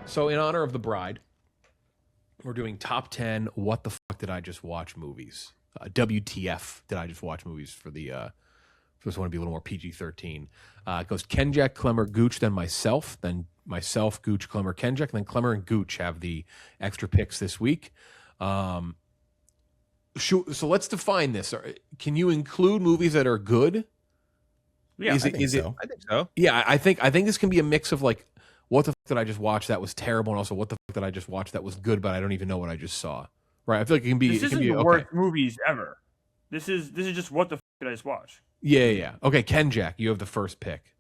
So in honor of the bride, we're doing top 10 what the fuck did I just watch movies. WTF did I just watch movies for this one to be a little more PG-13. It goes Kenjac, Klemmer, Gooch, then myself, Gooch, Klemmer, Kenjac, and then Klemmer and Gooch have the extra picks this week. So let's define this. Can you include movies that are good? Yeah, I think so. Yeah, I think this can be a mix of like, what the fuck did I just watch that was terrible, and also what the fuck did I just watch that was good, but I don't even know what I just saw. Right? I feel like it can be. This isn't the worst movies ever. This is just what the fuck did I just watch? Yeah. Okay, Kenjac, you have the first pick.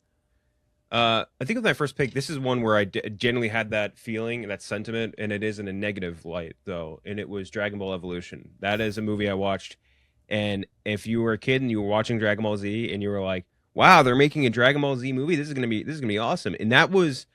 I think with my first pick, this is one where I genuinely had that feeling and that sentiment, and it is in a negative light, though, and it was Dragon Ball Evolution. That is a movie I watched, and if you were a kid and you were watching Dragon Ball Z and you were like, wow, they're making a Dragon Ball Z movie, this is gonna be awesome. And that was,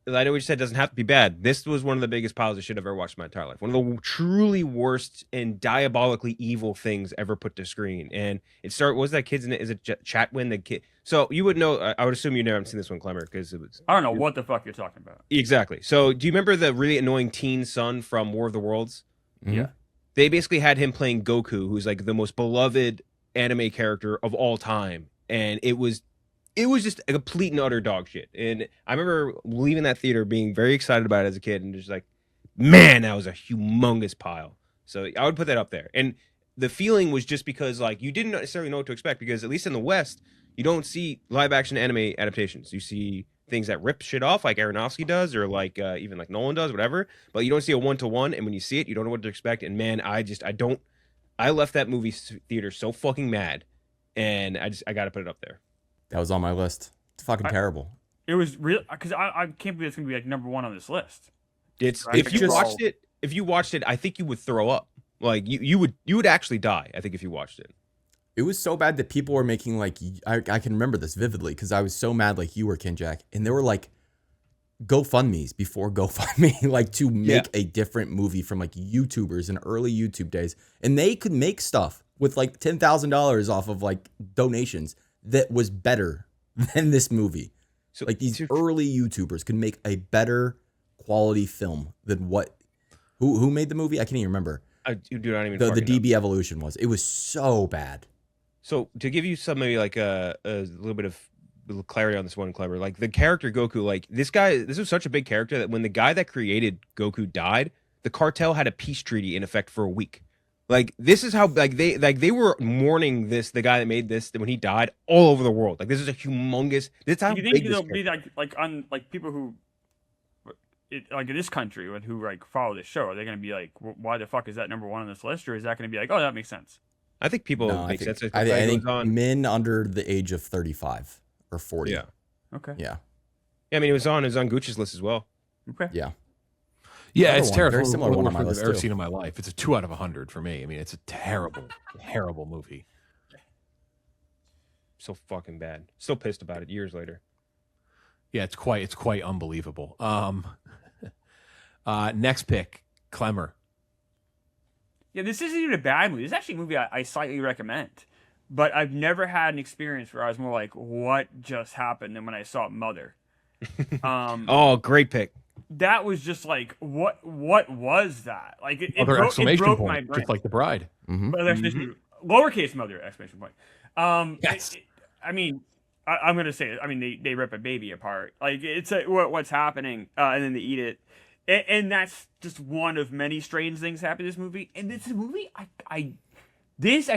I know what you said doesn't have to be bad. This was one of the biggest piles of shit I've ever watched in my entire life. One of the truly worst and diabolically evil things ever put to screen. And what was that kid's name? Is it Chatwin, the kid? So you would know, I would assume you never seen this one, Klemmer, because it was... I don't know what the fuck you're talking about. Exactly. So do you remember the really annoying teen son from War of the Worlds? Mm-hmm. Yeah. They basically had him playing Goku, who's like the most beloved anime character of all time. And it was just a complete and utter dog shit. And I remember leaving that theater being very excited about it as a kid and just like, man, that was a humongous pile. So I would put that up there. And the feeling was just because like you didn't necessarily know what to expect, because at least in the West, you don't see live action anime adaptations. You see things that rip shit off like Aronofsky does, or like even like Nolan does, whatever. But you don't see a 1-to-1. And when you see it, you don't know what to expect. And man, I left that movie theater so fucking mad. And I got to put it up there. That was on my list. It's fucking terrible. It was real, because I can't believe it's gonna be like number one on this list. If you watched it, I think you would throw up. Like you would actually die, I think, if you watched it. It was so bad that people were making like, I can remember this vividly because I was so mad, like you were, Kenjac, and there were like GoFundMe's before GoFundMe, like to make a different movie from like YouTubers in early YouTube days, and they could make stuff with like $10,000 off of like donations that was better than this movie. So like these early YouTubers could make a better quality film than what who made the movie? I can't even remember. I do not even the DB Evolution was. It was so bad. So to give you some maybe like a little bit of clarity on this one, Klemmer, like the character Goku, like this was such a big character that when the guy that created Goku died, the cartel had a peace treaty in effect for a week. Like this is how they were mourning the guy that made this when he died all over the world. Like this is a humongous. This is how you big think this there'll be like people who like in this country who like follow this show? Are they going to be like, why the fuck is that number one on this list, or is that going to be like, oh, that makes sense? I think people make sense. I think men under the age of 35 or 40. Yeah. Okay. Yeah. Yeah. I mean, it was on Gooch's list as well. Okay. Yeah. Yeah, it's terrible. Very similar one on my list I've ever too. seen in my life. It's a 2 out of 100 for me. I mean, it's a terrible, terrible movie. So fucking bad. Still pissed about it years later. Yeah, it's quite unbelievable. Next pick, Klemmer. Yeah, this isn't even a bad movie. This is actually a movie I slightly recommend. But I've never had an experience where I was more like, what just happened, than when I saw Mother. Oh, great pick. That was just like, what was that? Like it broke my brain. Just like the bride. Mm-hmm. Lowercase Mother, exclamation point. Yes. I'm gonna say it. I mean, they rip a baby apart. Like it's what's happening, and then they eat it, and that's just one of many strange things happen in this movie. And this movie, I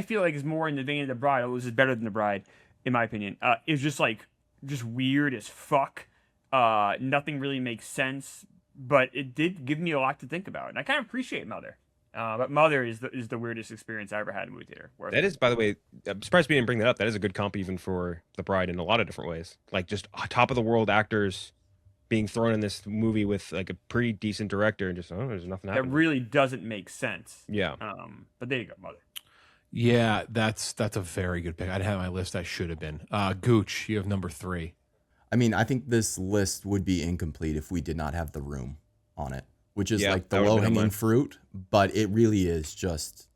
feel like is more in the vein of The Bride. Although this is better than The Bride, in my opinion. It's just weird as fuck. Nothing really makes sense, but it did give me a lot to think about, and I kind of appreciate Mother. But Mother is the weirdest experience I ever had in a movie theater. That is, by the way, I'm surprised we didn't bring that up. That is a good comp even for The Bride in a lot of different ways. Like just top of the world actors being thrown in this movie with like a pretty decent director, and just there's nothing happening. That really doesn't make sense. Yeah. But there you go, Mother. Yeah, that's a very good pick. I'd have my list. I should have been. Gooch, you have number 3. I mean, I think this list would be incomplete if we did not have The Room on it, which is like the low-hanging fruit, but it really is just,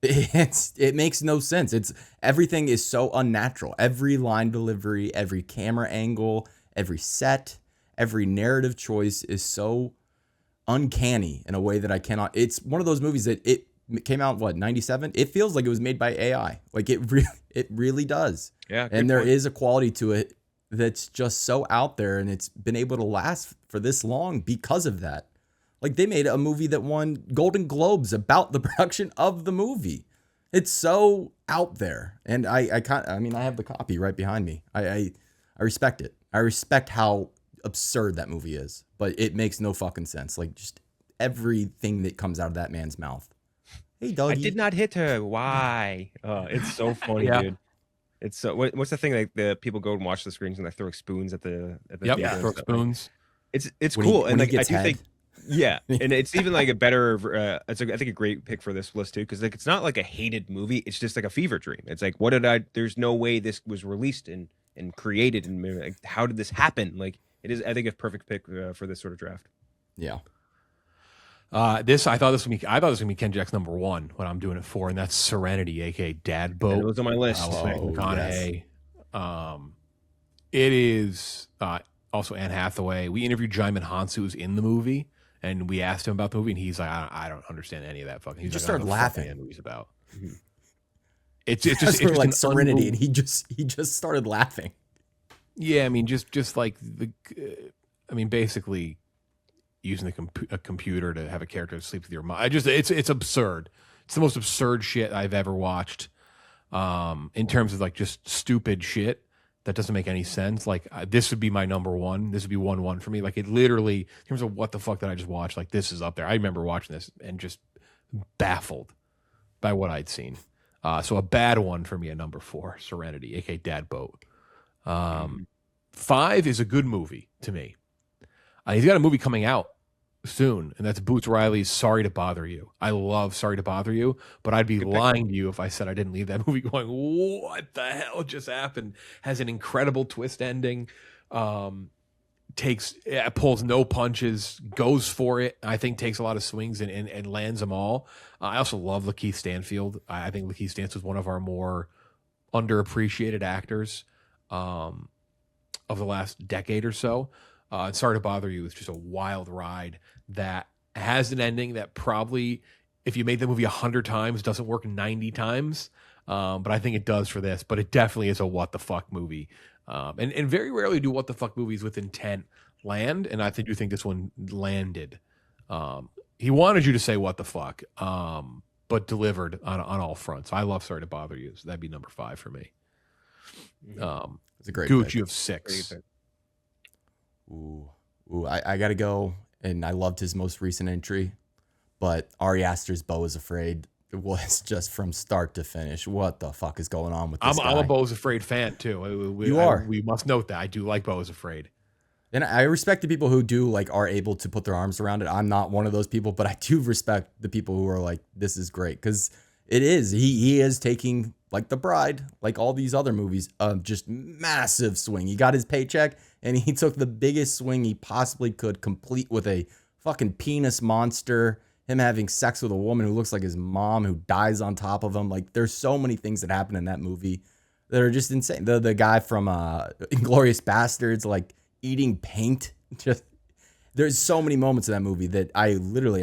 it makes no sense. Everything is so unnatural. Every line delivery, every camera angle, every set, every narrative choice is so uncanny in a way that I cannot. It's one of those movies that it came out, what, 97? It feels like it was made by AI. Like it really does. Yeah. And there is a quality to it that's just so out there, and it's been able to last for this long because of that. Like, they made a movie that won Golden Globes about the production of the movie. It's so out there. And I have the copy right behind me. I respect it. I respect how absurd that movie is, but it makes no fucking sense. Like, just everything that comes out of that man's mouth. Hey, doggy. I did not hit her. Why? It's so funny, Yeah. dude. It's so. What's the thing, like, the people go and watch the screens and they throw spoons at the Yep, theater and throw stuff. spoons. It's When cool, he and like I gets do head. think, yeah, and it's even like a better. I think a great pick for this list too, because like it's not like a hated movie. It's just like a fever dream. It's like, what did I? There's no way this was released and created, and like, how did this happen? Like, it is, I think, a perfect pick for this sort of draft. Yeah. I thought this was gonna be Kenjac's number one when I'm doing it for, and that's Serenity, aka Dad And Boat. it was on my list. Oh, Matthew McConaughey. It is also Anne Hathaway. We interviewed Jaimin Hansu, who's in the movie, and we asked him about the movie, and he's like, I don't understand any of that fucking. He's just like, I don't started know what the fuck laughing. any of the movie's about. Mhm. It's Just just like an Serenity, and unbelievable- he just started laughing. Yeah, I mean, just like basically using a computer to have a character sleep with your mom. It's absurd. It's the most absurd shit I've ever watched. In terms of like just stupid shit that doesn't make any sense. Like this would be my number one. This would be 1-1 for me. Like, it literally, in terms of what the fuck did I just watch? Like, this is up there. I remember watching this and just baffled by what I'd seen. So a bad one for me at number 4, Serenity, aka Dad Boat. 5 is a good movie to me. He's got a movie coming out soon, and that's Boots Riley's Sorry to Bother You. I love Sorry to Bother You, but I'd be lying to you if I said I didn't leave that movie going, what the hell just happened? Has an incredible twist ending, pulls no punches, goes for it. I think takes a lot of swings and lands them all. I also love Lakeith Stanfield. I think Lakeith Stanfield is one of our more underappreciated actors of the last decade or so. Sorry to Bother You is just a wild ride that has an ending that probably, if you made the movie 100 times, doesn't work 90 times. But I think it does for this. But it definitely is a what the fuck movie. And very rarely do what the fuck movies with intent land. And I do think this one landed. He wanted you to say what the fuck, but delivered on all fronts. I love Sorry to Bother You. So that'd be number 5 for me. It's a great Gooch, pick. you have 6. Ooh, I gotta go. And I loved his most recent entry, but Ari Aster's Beau is Afraid was just from start to finish. What the fuck is going on with this guy? I'm a Beau is Afraid fan too. You are. We must note that I do like Beau is Afraid. And I respect the people who do like are able to put their arms around it. I'm not one of those people, but I do respect the people who are like, this is great, because it is. He is taking, like The Bride, like all these other movies, just massive swing. He got his paycheck and he took the biggest swing he possibly could, complete with a fucking penis monster. Him having sex with a woman who looks like his mom, who dies on top of him. Like, there's so many things that happen in that movie that are just insane. The guy from Inglourious Bastards, like eating paint. Just there's so many moments in that movie that I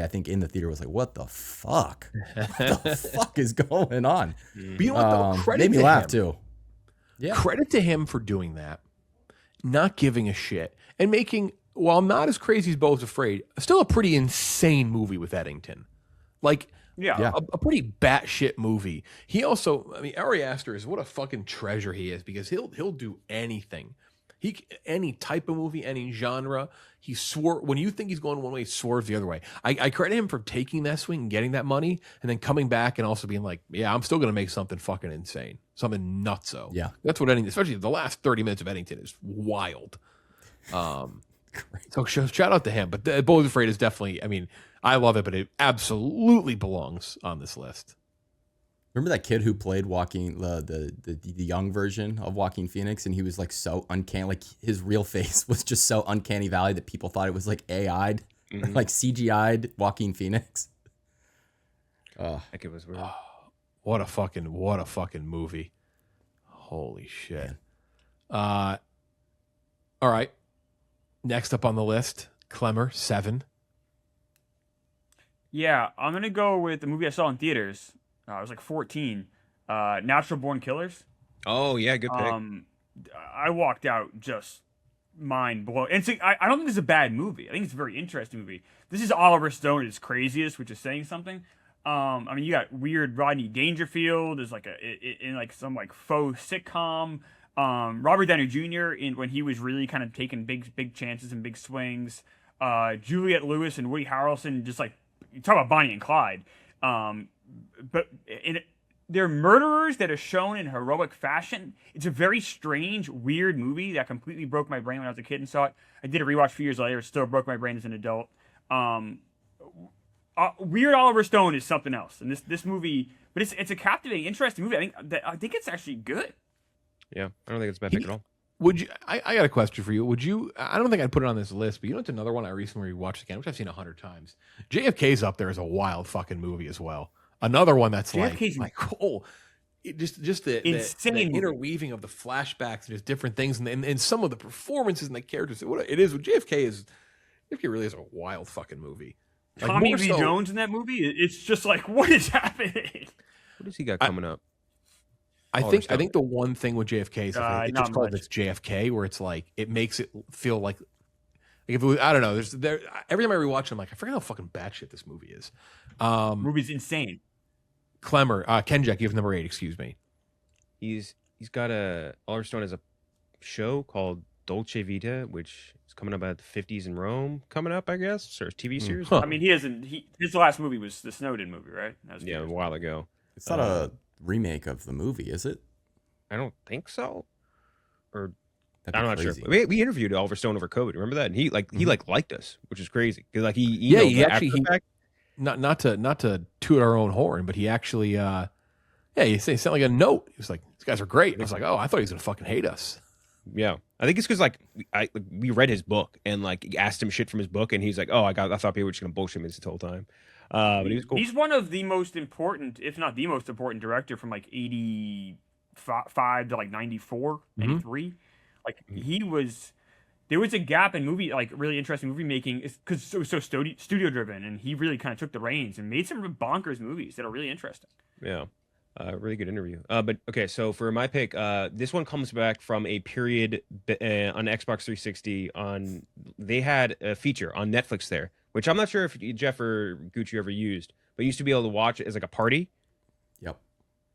think in the theater was like, what the fuck? What the fuck is going on? But you know what, though? Credit Made me to laugh him. too. Yeah. Credit to him for doing that, not giving a shit, and making, while not as crazy as Beau is Afraid, still a pretty insane movie with Eddington. Like, Yeah. a pretty batshit movie. He also, I mean, Ari Aster is what a fucking treasure he is, because he'll do anything. Any type of movie, any genre. He swore, when you think he's going one way, he swerves the other way. I credit him for taking that swing and getting that money, and then coming back and also being like, yeah, I'm still gonna make something fucking insane, something nutso. Yeah. That's what Eddington, especially the last 30 minutes of Eddington, is wild. So shout out to him. But Beau is Afraid is definitely, I mean, I love it, but it absolutely belongs on this list. Remember that kid who played the young version of Joaquin Phoenix, and he was like so uncanny, like his real face was just so uncanny valley that people thought it was like AI'd, like CGI'd Joaquin Phoenix. Heck, it was weird. What a fucking movie. Holy shit. All right. Next up on the list, Klemmer, 7. Yeah, I'm gonna go with the movie I saw in theaters. I was like 14. Natural Born Killers. Oh yeah, good pick. I walked out just mind blown. And I don't think it's a bad movie. I think it's a very interesting movie. This is Oliver Stone at his craziest, which is saying something. I mean, you got weird Rodney Dangerfield is like in like some like faux sitcom. Robert Downey Jr. when he was really kind of taking big chances and big swings. Juliette Lewis and Woody Harrelson, just like you talk about Bonnie and Clyde. But they're murderers that are shown in heroic fashion. It's a very strange, weird movie that completely broke my brain when I was a kid and saw it. I did a rewatch a few years later. It still broke my brain as an adult. Weird Oliver Stone is something else, and this movie, but it's a captivating, interesting movie. I think it's actually good. Yeah, I don't think it's a bad pick at all. Would you? I got a question for you. Would you? I don't think I'd put it on this list, but you know, it's another one I recently watched again, which I've seen 100 times. JFK's up there as a wild fucking movie as well. Another one that's JFK's like oh, just the insane interweaving of the flashbacks and just different things, and some of the performances and the characters. What it is with JFK really is a wild fucking movie. Like, Tommy Lee Jones in that movie, it's just like, what is happening? What does he got coming up? I think the one thing with JFK is it just called it's JFK, where it's like it makes it feel like if it was, I don't know. Every time I rewatch it, I'm like, I forget how fucking batshit this movie is. Movie's insane. Klemmer, Kenjac, you have number 8. Excuse me. He's got Oliver Stone has a show called Dolce Vita, which is coming up about the 50s in Rome. Coming up, I guess, or a TV series. I mean, his last movie was the Snowden movie, right? That was a while ago. It's not a remake of the movie, is it? I don't think so. Or That'd I'm be not crazy. sure. We interviewed Oliver Stone over COVID. Remember that? And he liked us, which is crazy because not to toot our own horn, but he actually he sent like a note. He was like, these guys are great. And I was like, oh, I thought he was gonna fucking hate us. Yeah, I think it's because we read his book and like asked him shit from his book, and he's like, oh, I thought people were just gonna bullshit me this whole time. But he was cool. He's one of the most important, if not the most important director from like 85 to like 94, 93. Like there was a gap in movie, like really interesting movie making, because it was so studio driven, and he really kind of took the reins and made some bonkers movies that are really interesting. Yeah, really good interview. But okay, so for my pick, this one comes back from a period on Xbox 360. They had a feature on Netflix there, which I'm not sure if Jeff or Gooch you ever used, but you used to be able to watch it as like a party. Yep.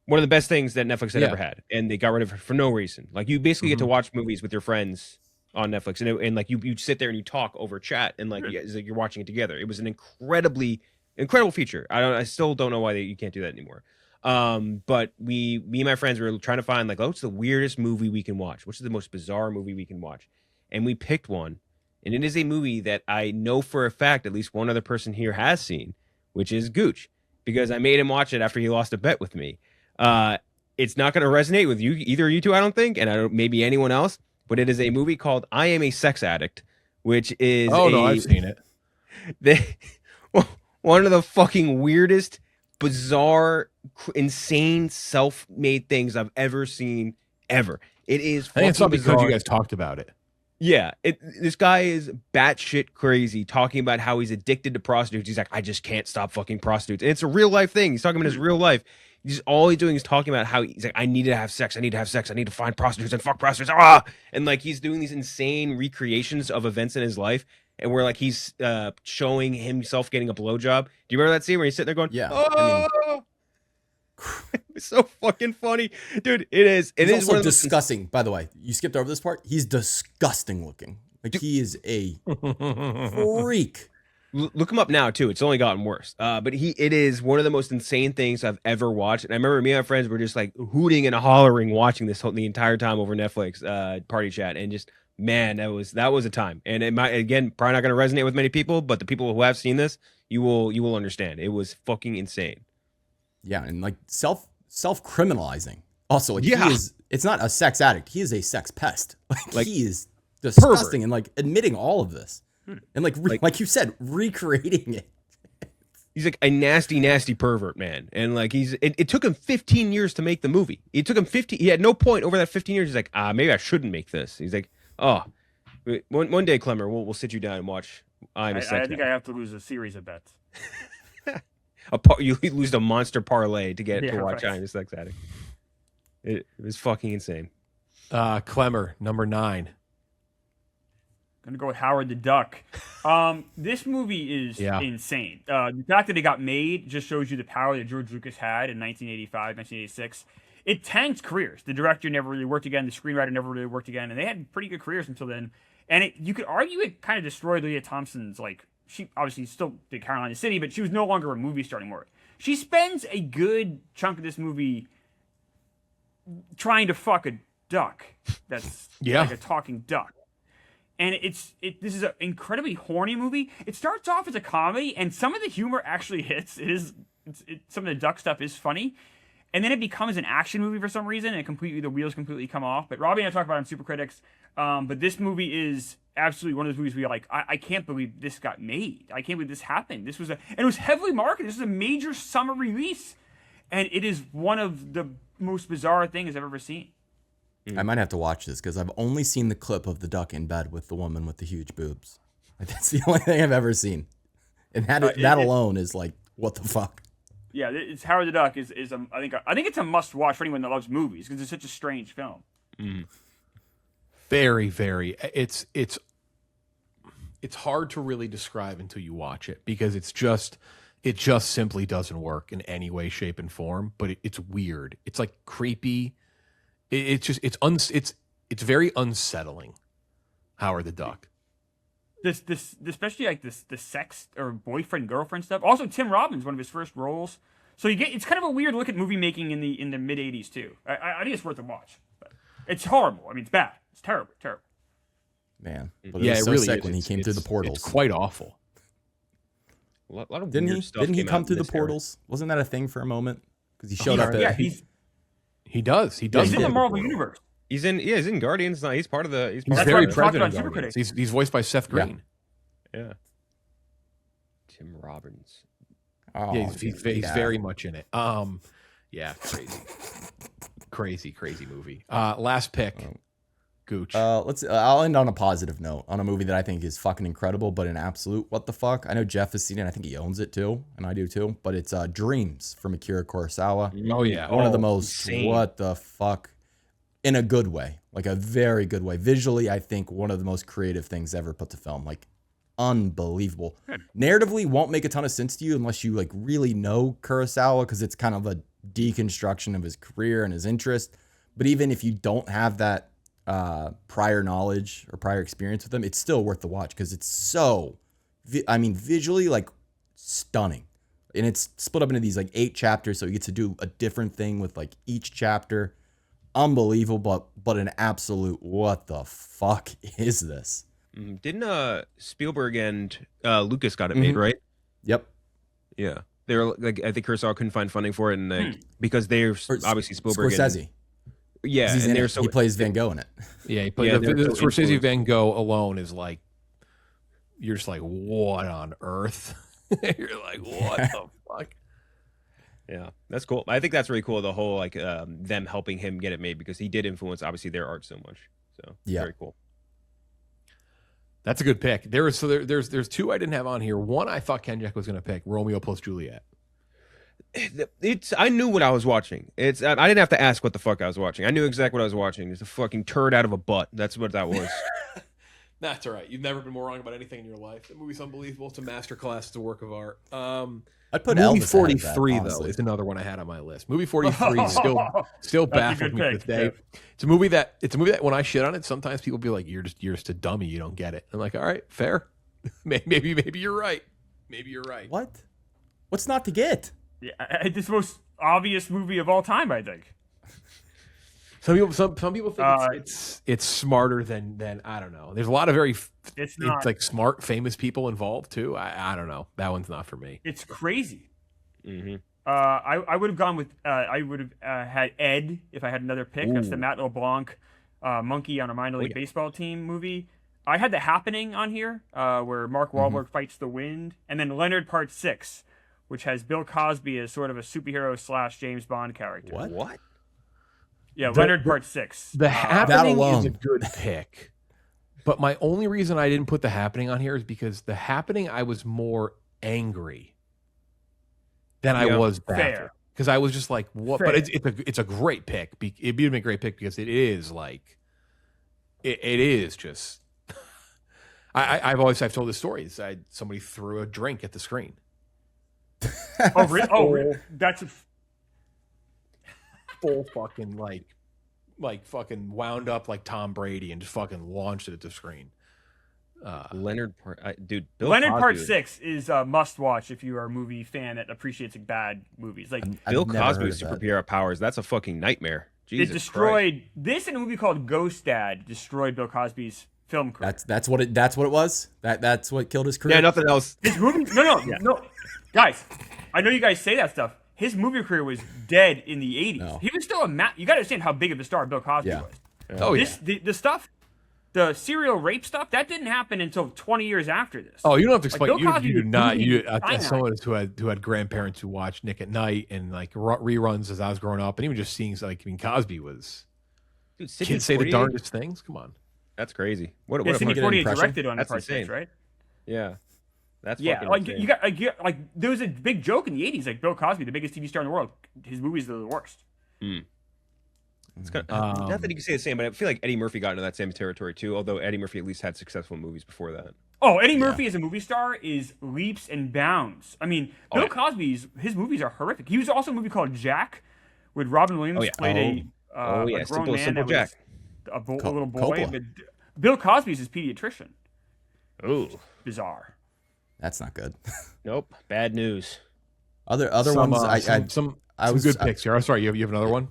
One of the best things that Netflix had ever had, and they got rid of it for no reason. Like you basically get to watch movies with your friends on Netflix, and like you sit there and you talk over chat, and like you're watching it together. It was an incredible feature. I still don't know why you can't do that anymore. But me and my friends were trying to find like, what's the weirdest movie we can watch? What's the most bizarre movie we can watch? And we picked one, and it is a movie that I know for a fact at least one other person here has seen, which is Gooch, because I made him watch it after he lost a bet with me. It's not going to resonate with either of you two, I don't think, and maybe anyone else. But it is a movie called I Am a Sex Addict, which is I've seen it. One of the fucking weirdest, bizarre, insane, self-made things I've ever seen ever. It is. I think it's not because you guys talked about it. Yeah, this guy is batshit crazy, talking about how he's addicted to prostitutes. He's like, I just can't stop fucking prostitutes, and it's a real life thing. He's talking about his real life. All he's doing is talking about how he's like, I need to have sex. I need to have sex. I need to find prostitutes and fuck prostitutes. And like he's doing these insane recreations of events in his life, and where like he's showing himself getting a blowjob. Do you remember that scene where he's sitting there going, yeah? It's so fucking funny, dude. It is. It is also disgusting. By the way, you skipped over this part. He's disgusting looking. Like he is a freak. Look him up now too. It's only gotten worse. But it is one of the most insane things I've ever watched. And I remember me and my friends were just like hooting and hollering watching this the entire time over Netflix party chat. And just man, that was a time. And it might, again, probably not going to resonate with many people, but the people who have seen this, you will understand. It was fucking insane. Yeah, and like self-criminalizing. Also, like it's not a sex addict. He is a sex pest. Like he is disgusting pervert. And like admitting all of this. And like you said, recreating it. He's like a nasty, nasty pervert, man. And like it took him 15 years to make the movie. It took him 15. He had no point over that 15 years. He's like, maybe I shouldn't make this. He's like, oh, One day, Klemmer, we'll sit you down and watch. I think I have to lose a series of bets. You lose a monster parlay to get to watch right. I'm a Sex Addict. It was fucking insane. Klemmer, number 9. Gonna go with Howard the Duck. This movie is insane. The fact that it got made just shows you the power that George Lucas had in 1985, 1986. It tanked careers. The director never really worked again. The screenwriter never really worked again, and they had pretty good careers until then. And you could argue it kind of destroyed Leah Thompson's, like, she obviously still did Carolina City, but she was no longer a movie star anymore. She spends a good chunk of this movie trying to fuck a duck that's like a talking duck. And this is an incredibly horny movie. It starts off as a comedy, and some of the humor actually hits. Some of the duck stuff is funny. And then it becomes an action movie for some reason, and the wheels completely come off. But Robbie and I talked about it on Super Critics. But this movie is absolutely one of those movies where you're like, I can't believe this got made. I can't believe this happened. And it was heavily marketed. This is a major summer release. And it is one of the most bizarre things I've ever seen. I might have to watch this because I've only seen the clip of the duck in bed with the woman with the huge boobs. That's the only thing I've ever seen. And that alone is like, what the fuck? Yeah, it's Howard the Duck is I think it's a must watch for anyone that loves movies because it's such a strange film. Very, very. It's hard to really describe until you watch it because it just simply doesn't work in any way, shape, and form. But it's weird. It's like creepy. It's very unsettling. Howard the Duck. This especially like the sex or boyfriend girlfriend stuff. Also, Tim Robbins, one of his first roles. So it's kind of a weird look at movie making in the mid '80s too. I think it's worth a watch. But it's horrible. I mean, it's bad. It's terrible. Man, but it was so really sick is. when he came through the portals. It's quite awful. A lot of Didn't weird he? stuff Didn't he came come out through in the this era. portals? Wasn't that a thing for a moment? Because he showed up. He does. He's in the Marvel portal. universe. He's in Guardians. No, he's part of the. He's That's very why we talked present about in Super Guardians. Critics. He's voiced by Seth Green. Yeah. Tim Robbins. Oh, Yeah, he's very much in it. Yeah, crazy movie. Last pick, Gooch. I'll end on a positive note on a movie that I think is fucking incredible, but an absolute what the fuck. I know Jeff has seen it. I think he owns it too, and I do too. But it's Dreams from Akira Kurosawa. Oh yeah, One of the most insane. what the fuck, in a good way, like a very good way. Visually, I think one of the most creative things ever put to film. Like unbelievable. Narratively, won't make a ton of sense to you unless you like really know Kurosawa, because it's kind of a deconstruction of his career and his interest. But even if you don't have that prior knowledge or prior experience with him, it's still worth the watch because it's so, visually like stunning. And it's split up into these like 8 chapters, so you get to do a different thing with like each chapter. Unbelievable, but an absolute what the fuck is this? Didn't Spielberg and Lucas got it made, right? Yep. Yeah. They were like, I think Kurosawa couldn't find funding for it, and because they're obviously Spielberg. Scorsese. Yeah, and he plays Van Gogh in it. Yeah, he plays. The Scorsese Van Gogh alone is like, you're just like, what on earth? You're like, what the fuck? Yeah, that's cool. I think that's really cool. The whole like them helping him get it made, because he did influence obviously their art so much. So very cool. That's a good pick. There's 2 I didn't have on here. One I thought Kenjac was going to pick, Romeo plus Juliet. I knew what I was watching. I didn't have to ask what the fuck I was watching. I knew exactly what I was watching. It's a fucking turd out of a butt. That's what that was. That's all right. You've never been more wrong about anything in your life. The movie's unbelievable. It's a masterclass. It's a work of art. I'd put movie Elvis 43 ahead of that, though is another one I had on my list. Movie 43 still baffles me to this day. It's a movie that when I shit on it, sometimes people be like, "You're just a dummy. You don't get it." I'm like, "All right, fair. maybe you're right. Maybe you're right." What? What's not to get? Yeah, it's the most obvious movie of all time, I think. Some people think it's smarter than I don't know. There's a lot of it's like smart, famous people involved too. I don't know. That one's not for me. It's crazy. Mm-hmm. I would have gone with I would have had Ed if I had another pick. Ooh. That's the Matt LeBlanc monkey on a minor league baseball team movie. I had The Happening on here, where Mark Wahlberg fights the wind, and then Leonard Part 6, which has Bill Cosby as sort of a superhero / James Bond character. What? Yeah, Leonard Part 6. The Happening is a good pick. But my only reason I didn't put The Happening on here is because The Happening, I was more angry than I was baffled. Fair. Because I was just like, what? Fair. But it's a great pick. It'd be a great pick because it is like, it is just. I've told this story. Somebody threw a drink at the screen. Oh, really? Oh, that's Full fucking like fucking wound up like Tom Brady and just fucking launched it at the screen. Leonard Part, dude. Bill Leonard Cosby Part was- 6 is a must watch if you are a movie fan that appreciates bad movies. Like I've Bill never Cosby heard with of that. superhero powers. That's a fucking nightmare. Jesus it Christ. destroyed this in a movie called Ghost Dad. Destroyed Bill Cosby's film career. That's what it was. That's what killed his career. Yeah, nothing else. His movie, no, guys. I know you guys say that stuff. His movie career was dead in the 80s. No. He was still you got to understand how big of a star Bill Cosby Yeah. was. Oh yeah. The stuff, the serial rape stuff, that didn't happen until 20 years after this. Oh, you don't have to explain. Bill Cosby You do was not. moving As cyanide. someone who had grandparents who watched Nick at Night and like reruns as I was growing up, and even just seeing Cosby was. Dude, Sidney Kids say the Poitier? darndest things. Come on. That's crazy. What Yeah, a Sidney fucking, Poitier Poitier impression? directed on That's Part insane. 6, right? yeah. That's Yeah, fucking like insane. you got like there was a big joke in the 80s, like Bill Cosby, the biggest TV star in the world. His movies are the worst. It's kind of, not that you can say the same, but I feel like Eddie Murphy got into that same territory too. Although Eddie Murphy at least had successful movies before that. Oh, Eddie Murphy as a movie star is leaps and bounds. I mean, Bill yeah. Cosby's his movies are horrific. He was also in a movie called Jack, with Robin Williams yeah. played Oh, yeah, a grown man Simple that Jack. was a little boy. Coppola. But Bill Cosby's his pediatrician. Oh, Bizarre. That's not good. nope. Bad news. Other Some, ones. some I some was good picks here. I'm sorry. You have another one.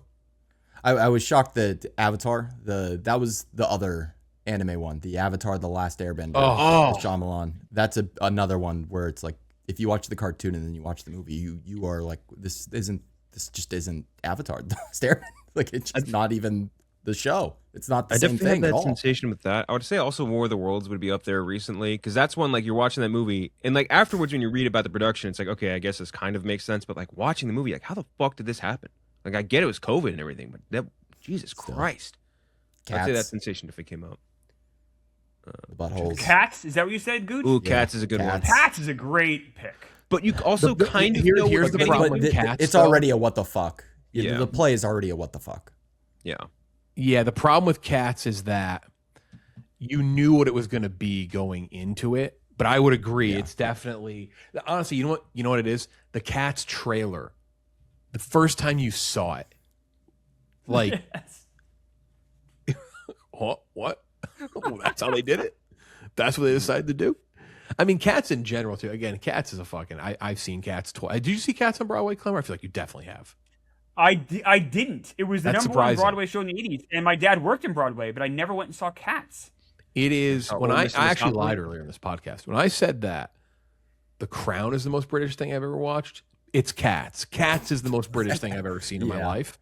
I was shocked that Avatar, that was the other anime one, the Avatar, The Last Airbender, Oh. with Shyamalan. That's another one where it's like, if you watch the cartoon and then you watch the movie, you are like, this just isn't Avatar, The Last Airbender. Like, it's just not even the show. It's not the I same definitely thing had at that all. sensation with that. I would say also War of the Worlds would be up there recently because that's one like you're watching that movie and like afterwards when you read about the production, it's like okay, I guess this kind of makes sense. But like watching the movie, like how the fuck did this happen? Like I get it was COVID and everything, but that Jesus Christ, I'd say that Cats, sensation if it came out. the buttholes. Cats, is that what you said, Gooch? Ooh, Cats is a good one. Cats. Cats is a great pick. But you also kind of know here's what's the getting problem away with with- Cats, It's though. already a what the fuck. Yeah. The play is already a what the fuck. Yeah. Yeah, the problem with Cats is that you knew what it was going to be going into it, but I would agree it's definitely honestly, you know what it is? The Cats trailer. The first time you saw it, like Yes. what? Well, that's how they did it. That's what they decided to do. I mean, Cats in general too. Again, Cats is a fucking. I've seen Cats twice. Did you see Cats on Broadway, Klemmer? I feel like you definitely have. I didn't. It was the That's number one surprising. Broadway show in the 80s, and my dad worked in Broadway, but I never went and saw Cats. It is Our when old I Mr. actually Mistopheles. lied earlier in this podcast. When I said that The Crown is the most British thing I've ever watched, it's Cats. Cats is the most British thing I've ever seen in my Yeah. life.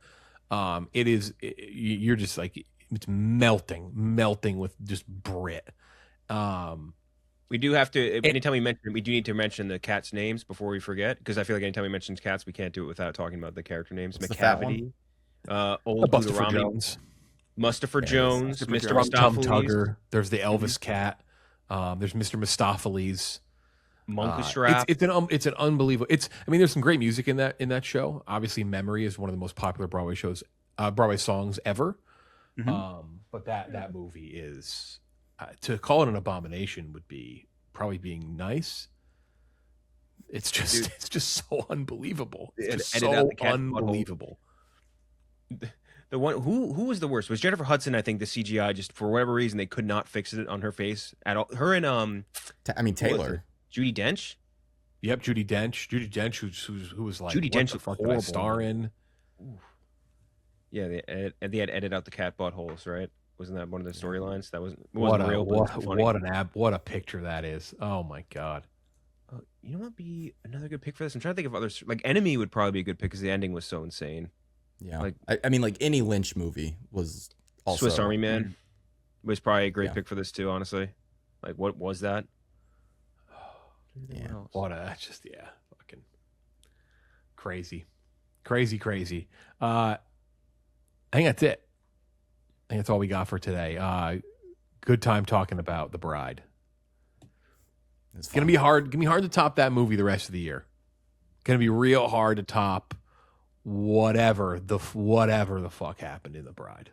It is. You're just like it's melting with just Brit. We do have to. Anytime we mention, we do need to mention the cats' names before we forget, because I feel like anytime we mention cats, we can't do it without talking about the character names. What's the fat McCavity, Old Buster Buddha Jones, Mustapher Jones, Mustapher Mr. Jones. Tum Mistopheles, Tugger. There's the Elvis cat. There's Mr. Mistopheles. Monkustrap. It's an unbelievable. I mean, there's some great music in that show. Obviously, Memory is one of the most popular Broadway songs ever. But that movie is to call it an abomination would be probably being nice. It's just so unbelievable. It's just Edit out so the cat's butthole. unbelievable. The one who was the worst was Jennifer Hudson. I think the CGI just for whatever reason they could not fix it on her face at all. Her and Taylor. Judi Dench. Yep, Judi Dench, who was like, Judi what Dench the was fuck did I horrible. star in? Yeah, they had edited out the cat buttholes, right? Wasn't that one of the storylines? That wasn't What real. But it was funny. what a picture that is. Oh my god. You know what would be another good pick for this? I'm trying to think of others. Like Enemy would probably be a good pick because the ending was so insane. Yeah. Like- I mean, like any Lynch movie was also Swiss Army Man was probably a great Yeah. pick for this too. Honestly, like what was that? Yeah. What a fucking crazy. I think that's it. I think that's all we got for today. good time talking about The Bride. It's It's gonna be hard. Gonna be hard to top that movie the rest of the year. Gonna be real hard to top whatever the fuck happened in The Bride.